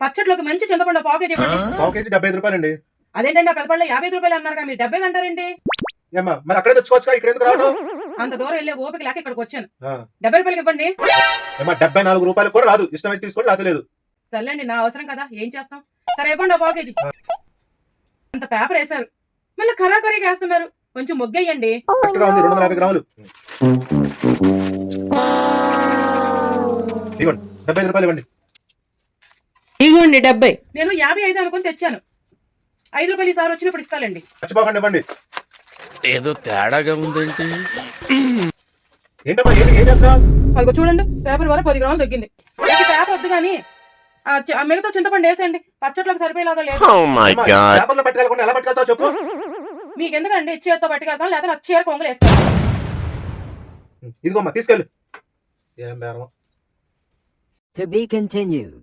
పచ్చట్లోకి మంచి చింతపండు పావు కేజీ ఇవ్వండి. పావు కేజీ 75 రూపాయలండి. అదేంటండి ఆ పెద్దపళ్ళు 50 రూపాయలు అన్నారుగా మీరు 70 అంటారండి? ఏమ్మా మరి అక్కడే తెచ్చుకోవచ్చుగా, ఇక్కడ ఎందుకు రావడం? అంత దూరం వెళ్ళే ఓపిక లేక ఇక్కడికి వచ్చాను. ఆ, 70 రూపాయలకి ఇవ్వండి. ఏమ్మా 74 రూపాయలకు కూడా రాదు, ఇష్టమైతే తీసుకోండి, లేకపోతే లేదు. సర్లేండి నా అవసరం కదా, ఏం చేస్తాం. సరే ఇవ్వండి పావు కేజీ. అంత పేపర్ వేశారు, మళ్ళీ ఖరాఖరీగా వేస్తున్నారు. కొంచెం మొగ్గేయండి. కరెక్ట్గా ఉంది 250 గ్రాములు. ఇవ్వండి 75 రూపాయలు ఇవ్వండి. ఇదిగోండి 70. నేను 55 అనుకుని తెచ్చాను. 5 రూపాయలు ఈసారి వచ్చినప్పుడు ఇస్తానండి. మర్చిపోకండి ఇవ్వండి. ఏదో తేడాగా ఉందేంటి? ఏంటమ్మా ఏం చేస్తున్నావు? అదిగో చూడండి, పేపర్ వరకు 10 గ్రాములు తగ్గింది. ఈ పేపర్ వద్దు కానీ ఆ మిగతా చింతపండు వేసేయండి, పచ్చట్లోకి సరిపోయేలాగా లేదు. పేపర్లో పట్టుకెళ్ళకుండా ఎలా పట్టుకెళ్తావు చెప్పు. మీకు ఎందుకండి చేత్తో పట్టుకెళ్తాం, లేదా చీర కొంగలు వేస్తాం. ఇదిగోమ్మా తీసుకెళ్ళు. ఏం బేరమో. To be continued.